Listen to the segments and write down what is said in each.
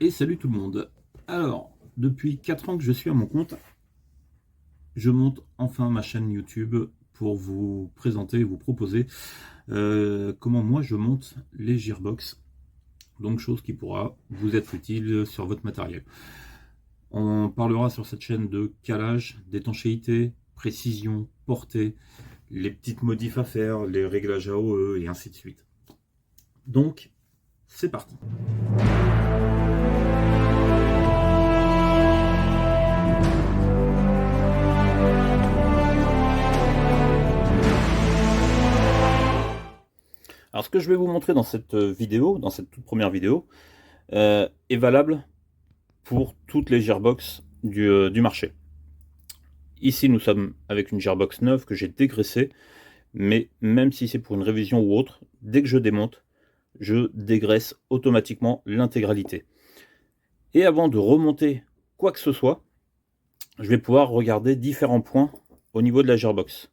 Et salut tout le monde. Alors, depuis 4 ans que je suis à mon compte, je monte enfin ma chaîne YouTube pour vous présenter et vous proposer comment moi je monte les Gearbox. Donc chose qui pourra vous être utile sur votre matériel. On parlera sur cette chaîne de calage, d'étanchéité, précision, portée, les petites modifs à faire, les réglages AOE et ainsi de suite. Donc, c'est parti. Alors ce que je vais vous montrer dans cette vidéo, dans cette toute première vidéo, est valable pour toutes les Gearbox du marché. Ici nous sommes avec une Gearbox neuve que j'ai dégraissée, mais même si c'est pour une révision ou autre, dès que je démonte, je dégraisse automatiquement l'intégralité. Et avant de remonter quoi que ce soit, je vais pouvoir regarder différents points au niveau de la Gearbox.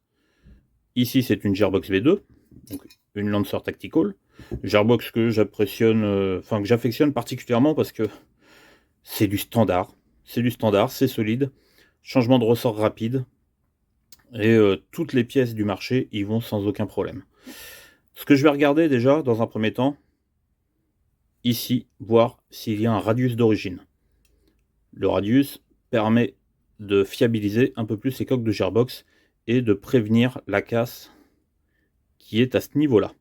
Ici c'est une Gearbox V2, donc une Lancer Tactical, Gearbox que j'affectionne particulièrement parce que c'est du standard, c'est solide, changement de ressort rapide, et toutes les pièces du marché y vont sans aucun problème. Ce que je vais regarder déjà dans un premier temps, ici, voir s'il y a un radius d'origine. Le radius permet de fiabiliser un peu plus les coques de Gearbox et de prévenir la casse qui est à ce niveau-là.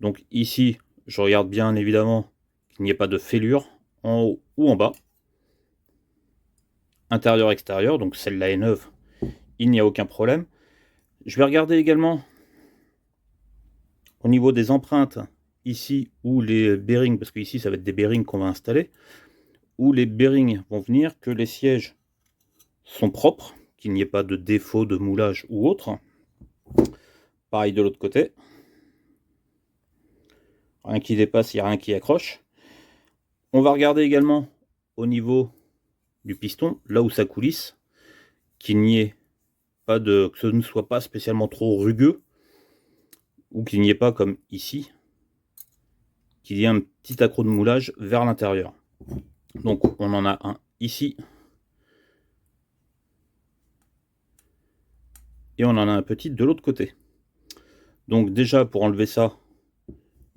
Donc ici, je regarde bien évidemment qu'il n'y ait pas de fêlure en haut ou en bas. Intérieur-extérieur, donc celle-là est neuve, il n'y a aucun problème. Je vais regarder également au niveau des empreintes, ici où les bearings, parce qu'ici ça va être des bearings qu'on va installer, où les bearings vont venir, que les sièges sont propres, qu'il n'y ait pas de défaut de moulage ou autre. Pareil de l'autre côté. Rien qui dépasse, il n'y a rien qui accroche. On va regarder également au niveau du piston, là où ça coulisse, qu'il n'y ait pas que ce ne soit pas spécialement trop rugueux, ou qu'il n'y ait pas comme ici, qu'il y ait un petit accroc de moulage vers l'intérieur. Donc on en a un ici, et on en a un petit de l'autre côté. Donc déjà pour enlever ça,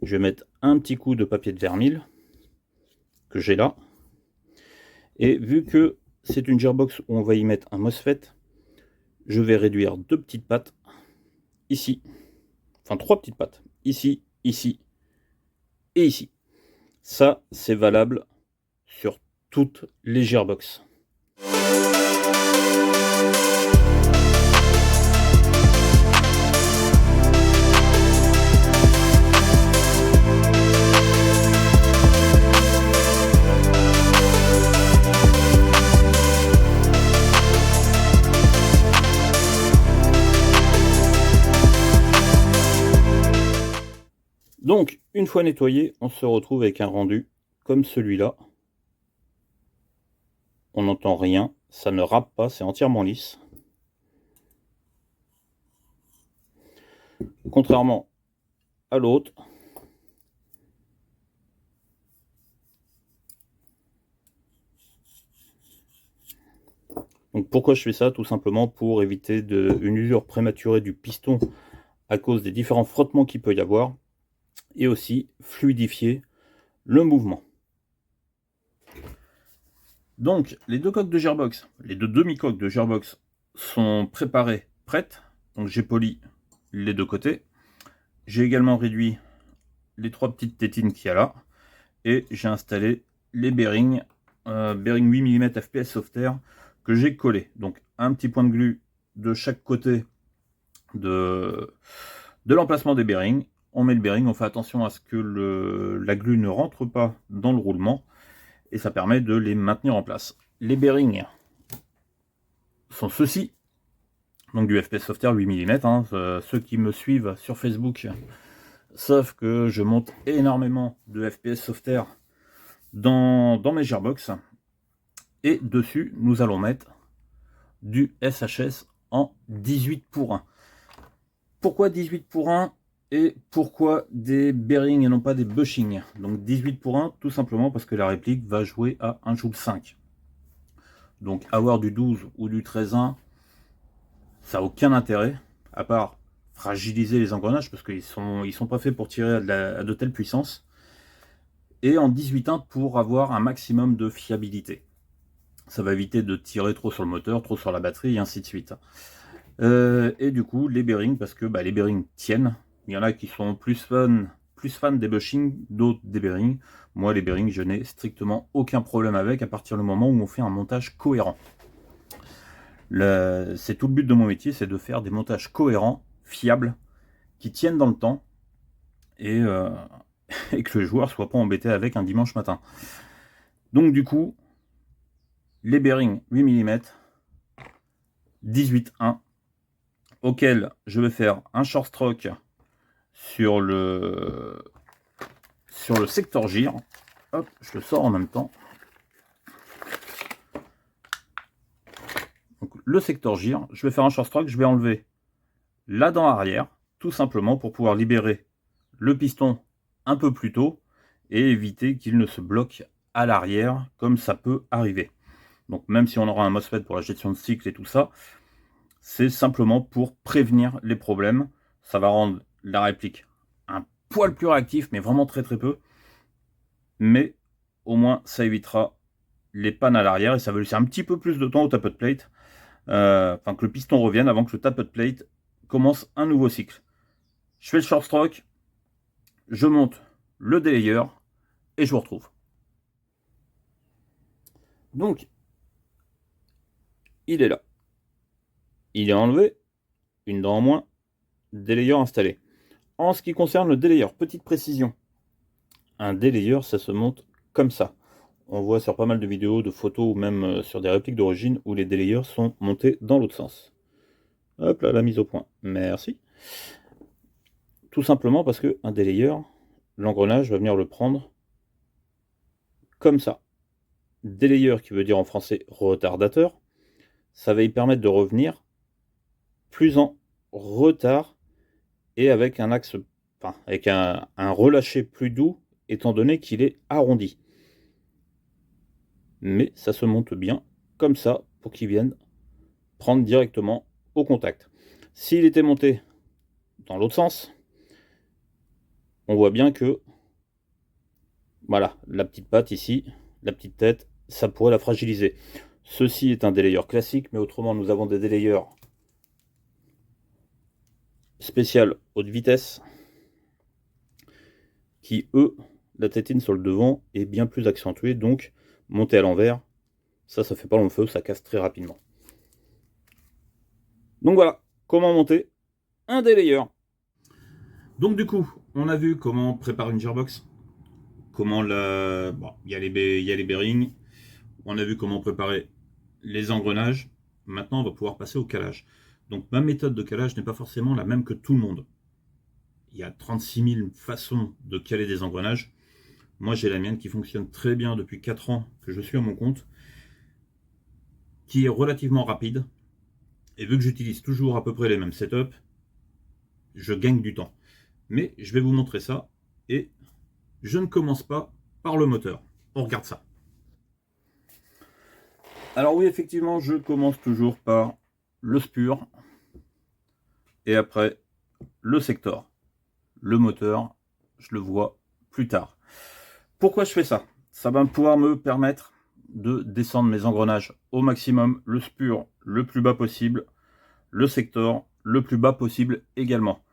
je vais mettre un petit coup de papier de vermil que j'ai là, et vu que c'est une Gearbox où on va y mettre un MOSFET, je vais réduire 2 petites pattes ici, enfin 3 petites pattes, ici, ici et ici. Ça c'est valable sur toutes les Gearbox. Donc, une fois nettoyé, on se retrouve avec un rendu comme celui-là. On n'entend rien, ça ne râpe pas, c'est entièrement lisse. Contrairement à l'autre, donc pourquoi je fais ça? Tout simplement pour éviter une usure prématurée du piston à cause des différents frottements qu'il peut y avoir, et aussi fluidifier le mouvement. Donc les deux coques de Gearbox, les deux demi-coques de Gearbox sont préparées, prêtes. Donc j'ai poli les deux côtés. J'ai également réduit les 3 petites tétines qu'il y a là. Et j'ai installé les bearings, bearing 8 mm FPS Softair que j'ai collé. Donc un petit point de glu de chaque côté de l'emplacement des bearings. On met le bearing, on fait attention à ce que la glu ne rentre pas dans le roulement. Et ça permet de les maintenir en place. Les bearings sont ceux-ci. Donc du FPS Softair 8 mm. Hein. Ceux qui me suivent sur Facebook savent que je monte énormément de FPS Softair dans mes Gearbox. Et dessus, nous allons mettre du SHS en 18 pour 1. Pourquoi 18 pour 1? Et pourquoi des bearings et non pas des bushings? Donc 18 pour 1, tout simplement parce que la réplique va jouer à 1 joule 5. Donc avoir du 12 ou du 13-1, ça n'a aucun intérêt, à part fragiliser les engrenages, parce qu'ils sont pas faits pour tirer à de telles puissances. Et en 18-1 pour avoir un maximum de fiabilité. Ça va éviter de tirer trop sur le moteur, trop sur la batterie, et ainsi de suite. Et du coup, les bearings, parce que les bearings tiennent. Il y en a qui sont plus fans des bushings, d'autres des bearings. Moi, les bearings, je n'ai strictement aucun problème avec à partir du moment où on fait un montage cohérent. C'est tout le but de mon métier, c'est de faire des montages cohérents, fiables, qui tiennent dans le temps et que le joueur soit pas embêté avec un dimanche matin. Donc du coup, les bearings 8 mm, 18-1, auquel je vais faire un short stroke sur le secteur gire. Hop, je le sors en même temps. Donc, le secteur gire, je vais faire un short stroke, je vais enlever la dent arrière, tout simplement pour pouvoir libérer le piston un peu plus tôt et éviter qu'il ne se bloque à l'arrière comme ça peut arriver. Donc même si on aura un MOSFET pour la gestion de cycle et tout ça, c'est simplement pour prévenir les problèmes. Ça va rendre la réplique un poil plus réactif, mais vraiment très très peu. Mais au moins ça évitera les pannes à l'arrière et ça va laisser un petit peu plus de temps au tappet plate, enfin que le piston revienne avant que le tappet plate commence un nouveau cycle. Je fais le short stroke, je monte le délayer et je vous retrouve. Donc, il est là. Il est enlevé, une dent en moins, délayer installé. En ce qui concerne le délayer, petite précision. Un délayer, ça se monte comme ça. On voit sur pas mal de vidéos, de photos ou même sur des répliques d'origine où les délayers sont montés dans l'autre sens. Hop là, la mise au point. Merci. Tout simplement parce que un délayer, l'engrenage va venir le prendre comme ça. Délayer qui veut dire en français retardateur, ça va y permettre de revenir plus en retard et avec un axe, enfin avec un relâché plus doux étant donné qu'il est arrondi. Mais ça se monte bien comme ça pour qu'il vienne prendre directement au contact. S'il était monté dans l'autre sens, on voit bien que voilà, la petite patte ici, la petite tête, ça pourrait la fragiliser. Ceci est un délayer classique, mais autrement nous avons des délayers spécial haute vitesse qui eux, la tétine sur le devant est bien plus accentuée, donc monter à l'envers, ça fait pas long feu, ça casse très rapidement. Donc voilà, comment monter un délayer. Donc du coup, on a vu comment préparer une gearbox, comment la... Bon, il y a les bearings, on a vu comment préparer les engrenages, maintenant on va pouvoir passer au calage. Donc ma méthode de calage n'est pas forcément la même que tout le monde. Il y a 36 000 façons de caler des engrenages. Moi j'ai la mienne qui fonctionne très bien depuis 4 ans que je suis à mon compte, qui est relativement rapide, et vu que j'utilise toujours à peu près les mêmes setups, je gagne du temps. Mais je vais vous montrer ça, et je ne commence pas par le moteur. On regarde ça. Alors oui, effectivement, je commence toujours par le spur, et après le sector. Le moteur, je le vois plus tard. Pourquoi je fais ça? Ça va pouvoir me permettre de descendre mes engrenages au maximum, le spur le plus bas possible, le sector le plus bas possible également.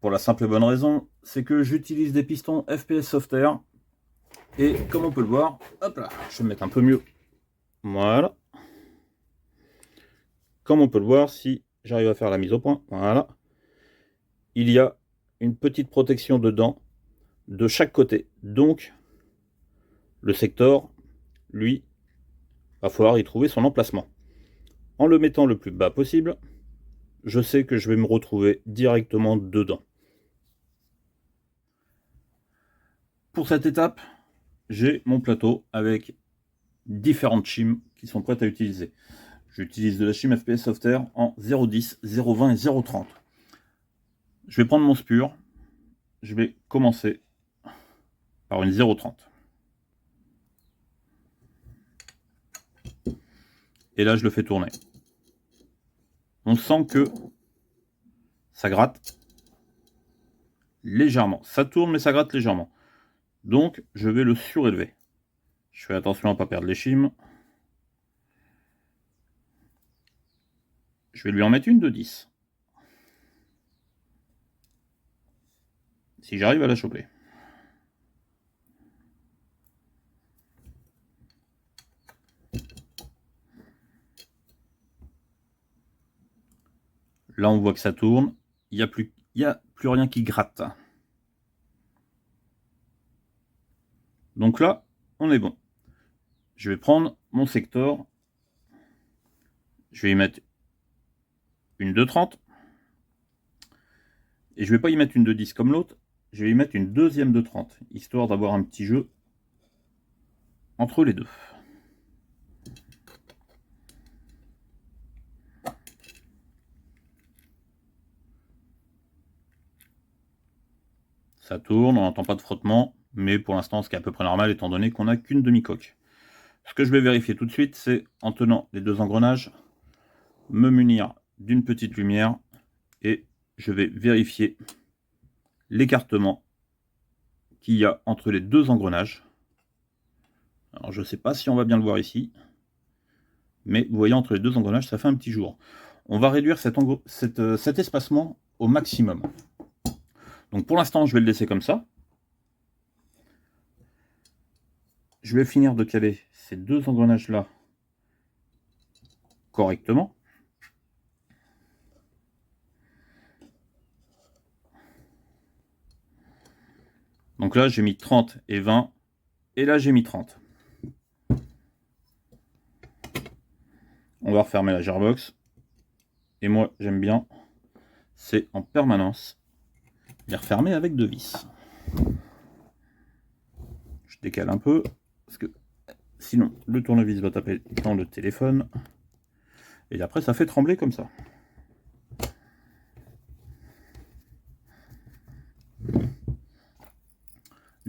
Pour la simple et bonne raison, c'est que j'utilise des pistons FPS Softair, et comme on peut le voir, hop là, je vais me mettre un peu mieux. Voilà. Comme on peut le voir, si j'arrive à faire la mise au point, voilà, il y a une petite protection dedans de chaque côté. Donc, le sector, lui, va falloir y trouver son emplacement. En le mettant le plus bas possible, je sais que je vais me retrouver directement dedans. Pour cette étape, j'ai mon plateau avec différentes shims qui sont prêtes à utiliser. J'utilise de la shim FPS Softair en 0.10, 0.20 et 0.30. Je vais prendre mon spur, je vais commencer par une 0,30. Et là, je le fais tourner. On sent que ça gratte légèrement. Ça tourne, mais ça gratte légèrement. Donc, je vais le surélever. Je fais attention à ne pas perdre l'échine. Je vais lui en mettre une de 10. Si j'arrive à la choper. Là, on voit que ça tourne. Il n'y a plus rien qui gratte. Donc là, on est bon. Je vais prendre mon secteur. Je vais y mettre une 2,30. Et je ne vais pas y mettre une 2,10 comme l'autre. Je vais y mettre une deuxième 2,30, histoire d'avoir un petit jeu entre les deux. Ça tourne, on n'entend pas de frottement, mais pour l'instant, ce qui est à peu près normal, étant donné qu'on n'a qu'une demi-coque. Ce que je vais vérifier tout de suite, c'est en tenant les deux engrenages, me munir d'une petite lumière, et je vais vérifier l'écartement qu'il y a entre les deux engrenages. Alors je ne sais pas si on va bien le voir ici, mais vous voyez, entre les deux engrenages, ça fait un petit jour. On va réduire cet espacement au maximum. Donc pour l'instant, je vais le laisser comme ça. Je vais finir de caler ces deux engrenages-là correctement. Donc là, j'ai mis 30 et 20, et là, j'ai mis 30. On va refermer la Gearbox. Et moi, j'aime bien, c'est en permanence les refermer avec deux vis. Je décale un peu, parce que sinon, le tournevis va taper dans le téléphone. Et après, ça fait trembler comme ça.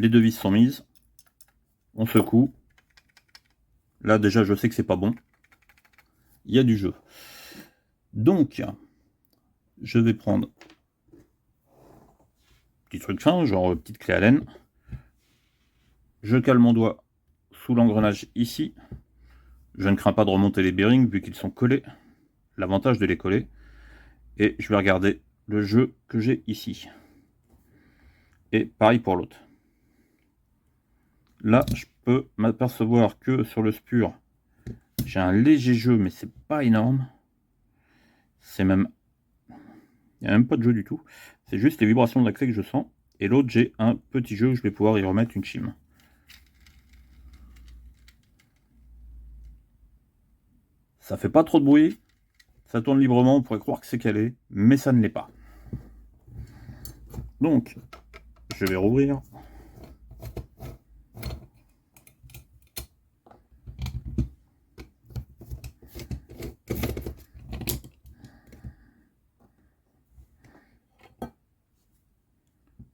Les deux vis sont mises. On secoue. Là, déjà, je sais que c'est pas bon. Il y a du jeu. Donc, je vais prendre petit truc fin, genre petite clé Allen. Je cale mon doigt sous l'engrenage ici. Je ne crains pas de remonter les bearings vu qu'ils sont collés. L'avantage de les coller. Et je vais regarder le jeu que j'ai ici. Et pareil pour l'autre. Là, je peux m'apercevoir que sur le spur, j'ai un léger jeu, mais c'est pas énorme. C'est même... Il n'y a même pas de jeu du tout. C'est juste les vibrations de la clé que je sens. Et l'autre, j'ai un petit jeu où je vais pouvoir y remettre une chime. Ça fait pas trop de bruit. Ça tourne librement, on pourrait croire que c'est calé, mais ça ne l'est pas. Donc, je vais rouvrir.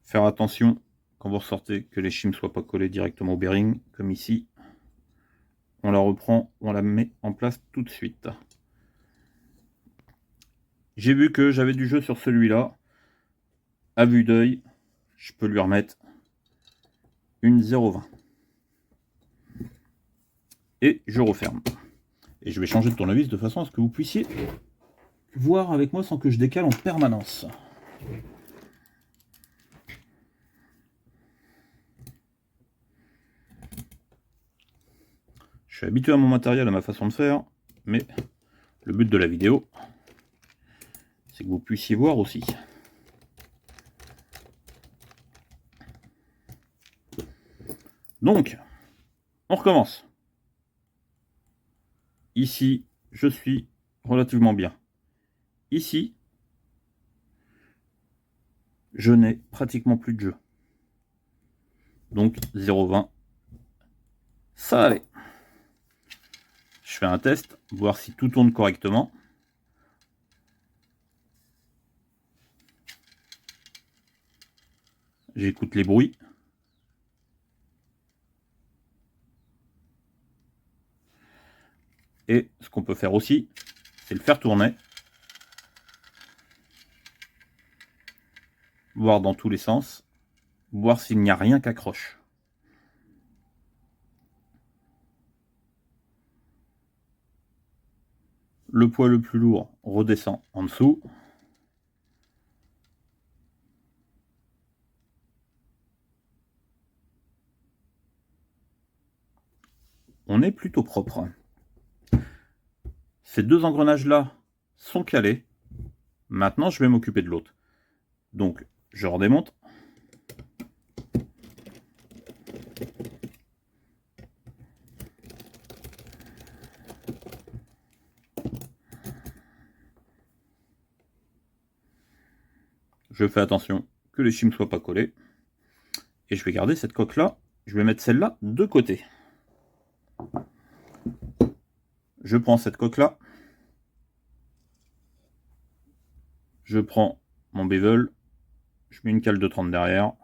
Faire attention quand vous ressortez que les chimes ne soient pas collées directement au bearing, comme ici. On la reprend, on la met en place tout de suite. J'ai vu que j'avais du jeu sur celui-là. À vue d'œil, je peux lui remettre une 0,20. Et je referme. Et je vais changer de tournevis de façon à ce que vous puissiez voir avec moi sans que je décale en permanence. Je suis habitué à mon matériel, à ma façon de faire, mais le but de la vidéo, c'est que vous puissiez voir aussi. Donc, on recommence. Ici, je suis relativement bien. Ici, je n'ai pratiquement plus de jeu. Donc 0,20, ça allait. Je fais un test, voir si tout tourne correctement. J'écoute les bruits. Et ce qu'on peut faire aussi, c'est le faire tourner. Voir dans tous les sens. Voir s'il n'y a rien qui accroche. Le poids le plus lourd redescend en dessous. On est plutôt propre. Ces deux engrenages-là sont calés. Maintenant, je vais m'occuper de l'autre. Donc, je redémonte. Je fais attention que les chimes ne soient pas collés. Et je vais garder cette coque-là. Je vais mettre celle-là de côté. Je prends cette coque-là. Je prends mon bevel. Je mets une cale de 30 derrière.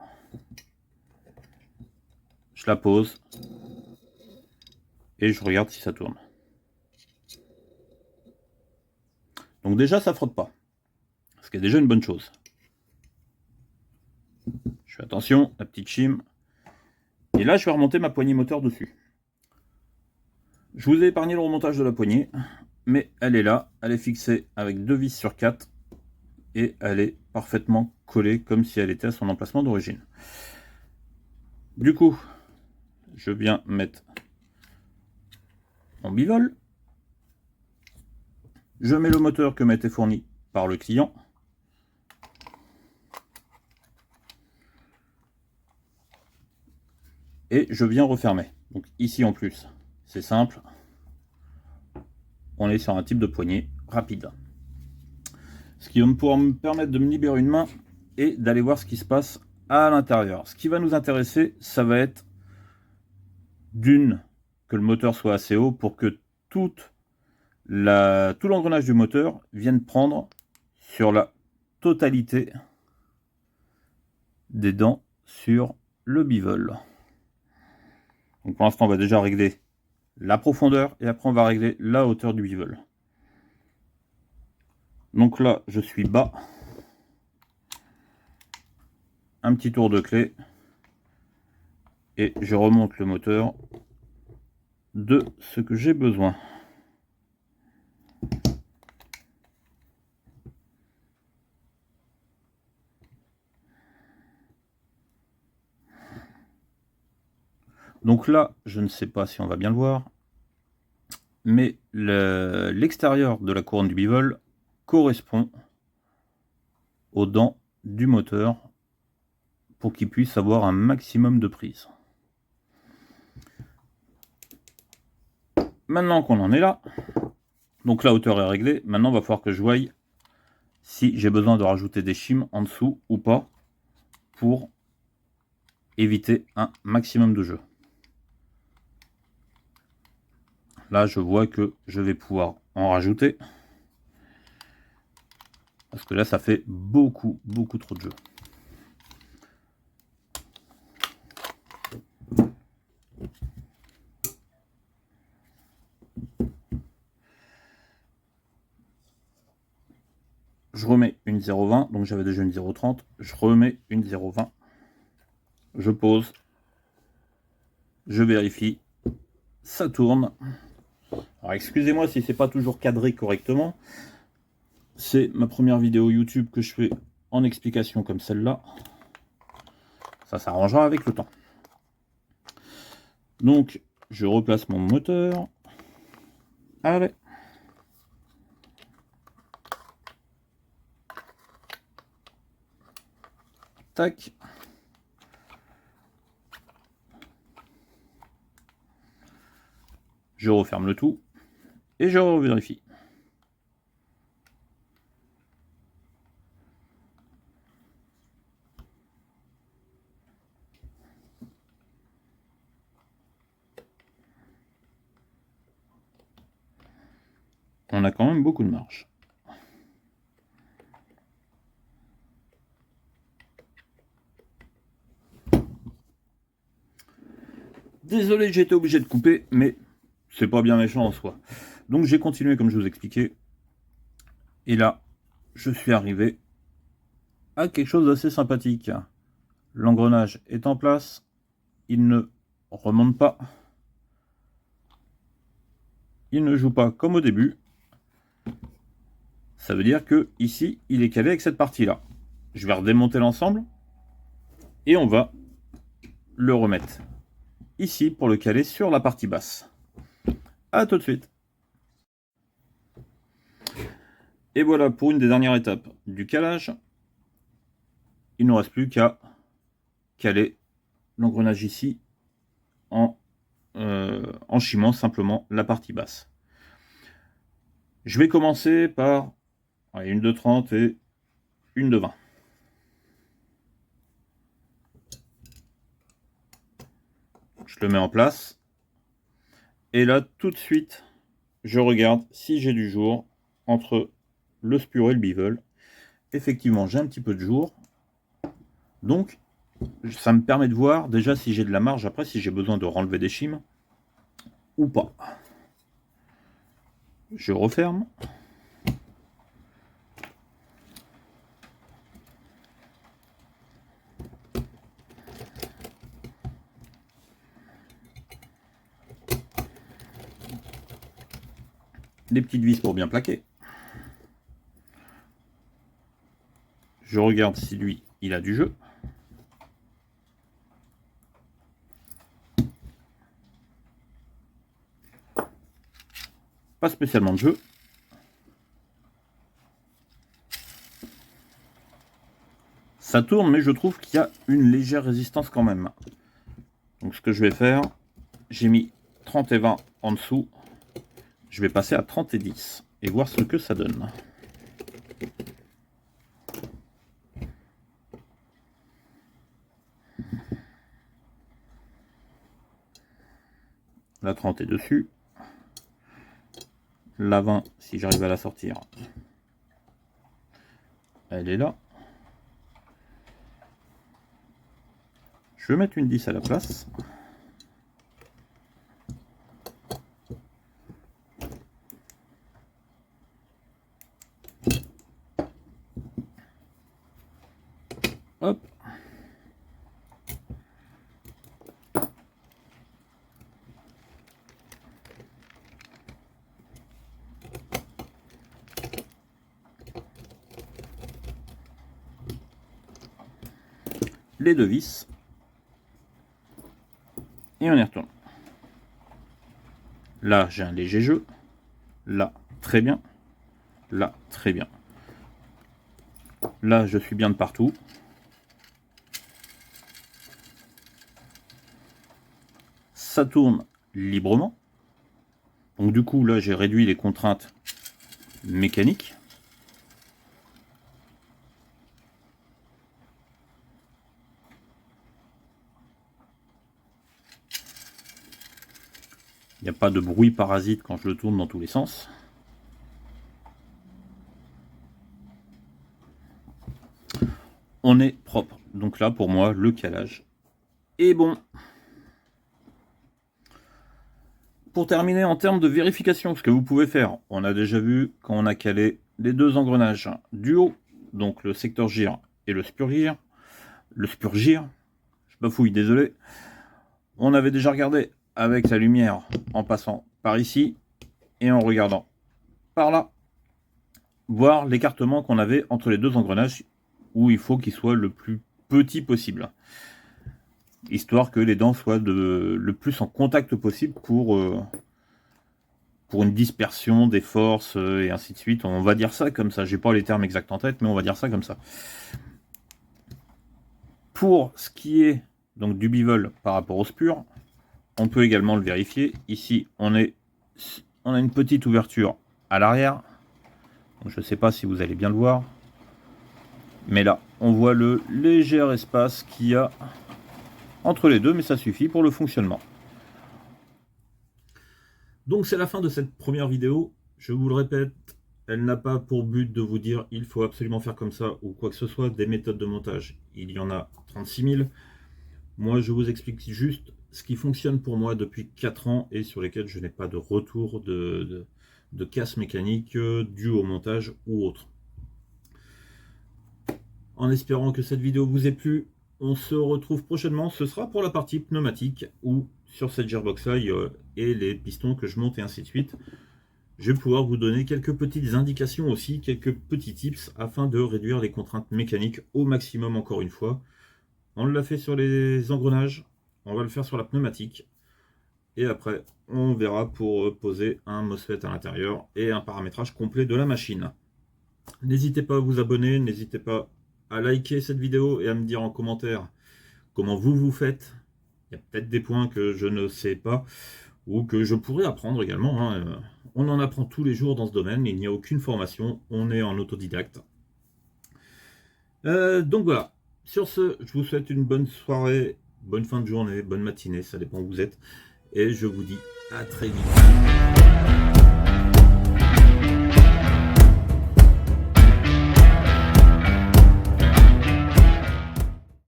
Je la pose. Et je regarde si ça tourne. Donc déjà, ça frotte pas. Ce qui est déjà une bonne chose. Je fais attention, la petite chime. Et là, je vais remonter ma poignée moteur dessus. Je vous ai épargné le remontage de la poignée, mais elle est là, elle est fixée avec 2 vis sur 4 et elle est parfaitement collée comme si elle était à son emplacement d'origine. Du coup, je viens mettre mon bivol. Je mets le moteur que m'a été fourni par le client. Et je viens refermer. Donc ici en plus, c'est simple. On est sur un type de poignée rapide. Ce qui va pouvoir me permettre de me libérer une main et d'aller voir ce qui se passe à l'intérieur. Ce qui va nous intéresser, ça va être que le moteur soit assez haut pour que tout l'engrenage du moteur vienne prendre sur la totalité des dents sur le bivol. Donc pour l'instant, on va déjà régler la profondeur et après on va régler la hauteur du bivol. Donc là, je suis bas. Un petit tour de clé. Et je remonte le moteur de ce que j'ai besoin. Donc là, je ne sais pas si on va bien le voir, mais l'extérieur de la couronne du bivol correspond aux dents du moteur pour qu'il puisse avoir un maximum de prise. Maintenant qu'on en est là, donc la hauteur est réglée, maintenant il va falloir que je voie si j'ai besoin de rajouter des chimes en dessous ou pas pour éviter un maximum de jeu. Là, je vois que je vais pouvoir en rajouter. Parce que là, ça fait beaucoup trop de jeu. Je remets une 0,20. Donc j'avais déjà une 0,30. Je remets une 0,20. Je pose. Je vérifie. Ça tourne. Alors excusez-moi si c'est pas toujours cadré correctement. C'est ma première vidéo YouTube que je fais en explication comme celle-là. Ça s'arrangera avec le temps. Donc je replace mon moteur. Allez. Tac. Je referme le tout. Et je revérifie. On a quand même beaucoup de marge. Désolé, j'ai été obligé de couper, mais c'est pas bien méchant en soi. Donc j'ai continué comme je vous expliquais. Et là, je suis arrivé à quelque chose d'assez sympathique. L'engrenage est en place. Il ne remonte pas. Il ne joue pas comme au début. Ça veut dire que ici, il est calé avec cette partie-là. Je vais redémonter l'ensemble. Et on va le remettre ici pour le caler sur la partie basse. A tout de suite. Et voilà pour une des dernières étapes du calage. Il ne reste plus qu'à caler l'engrenage ici en chimant simplement la partie basse. Je vais commencer par une de 30 et une de 20. Je le mets en place. Et là, tout de suite, je regarde si j'ai du jour entre le spur et le bevel. Effectivement, j'ai un petit peu de jour. Donc, ça me permet de voir déjà si j'ai de la marge après, si j'ai besoin de renlever des chimes ou pas. Je referme. Des petites vis pour bien plaquer. Je regarde si lui, il a du jeu. Pas spécialement de jeu. Ça tourne, mais je trouve qu'il y a une légère résistance quand même. Donc ce que je vais faire, j'ai mis 30 et 20 en dessous. Je vais passer à 30 et 10 et voir ce que ça donne. La 30 est dessus. La 20, si j'arrive à la sortir, elle est là. Je vais mettre une 10 à la place. Hop. Les deux vis. Et on y retourne. Là, j'ai un léger jeu. Là, très bien. Là, très bien. Là, je suis bien de partout. Ça tourne librement. Donc du coup, là, j'ai réduit les contraintes mécaniques. Il n'y a pas de bruit parasite quand je le tourne dans tous les sens. On est propre. Donc là, pour moi, le calage est bon. Pour terminer, en termes de vérification, ce que vous pouvez faire, on a déjà vu quand on a calé les deux engrenages du haut, donc le secteur gire et le spurgire. Le spurgire, je bafouille, désolé. On avait déjà regardé avec la lumière en passant par ici et en regardant par là, voir l'écartement qu'on avait entre les deux engrenages où il faut qu'il soit le plus petit possible, histoire que les dents soient le plus en contact possible pour une dispersion des forces et ainsi de suite. On va dire ça comme ça, j'ai pas les termes exacts en tête, mais on va dire ça comme ça. Pour ce qui est donc du bevel par rapport au spur, on peut également le vérifier. Ici, on a une petite ouverture à l'arrière. Je ne sais pas si vous allez bien le voir. Mais là, on voit le léger espace qu'il y a entre les deux, mais ça suffit pour le fonctionnement. Donc c'est la fin de cette première vidéo. Je vous le répète, elle n'a pas pour but de vous dire il faut absolument faire comme ça ou quoi que ce soit. Des méthodes de montage, il y en a 36 000. Moi, je vous explique juste ce qui fonctionne pour moi depuis 4 ans et sur lesquels je n'ai pas de retour de casse mécanique dû au montage ou autre. En espérant que cette vidéo vous ait plu, on se retrouve prochainement. Ce sera pour la partie pneumatique où sur cette gearbox-là et les pistons que je monte et ainsi de suite. Je vais pouvoir vous donner quelques petites indications aussi, quelques petits tips afin de réduire les contraintes mécaniques au maximum encore une fois. On l'a fait sur les engrenages, on va le faire sur la pneumatique. Et après, on verra pour poser un MOSFET à l'intérieur et un paramétrage complet de la machine. N'hésitez pas à vous abonner, n'hésitez pas à liker cette vidéo et à me dire en commentaire comment vous faites. Il y a peut-être des points que je ne sais pas ou que je pourrais apprendre également. On en apprend tous les jours dans ce domaine, il n'y a aucune formation, on est en autodidacte. Donc voilà, sur ce, je vous souhaite une bonne soirée, bonne fin de journée, bonne matinée, ça dépend où vous êtes. Et je vous dis à très vite.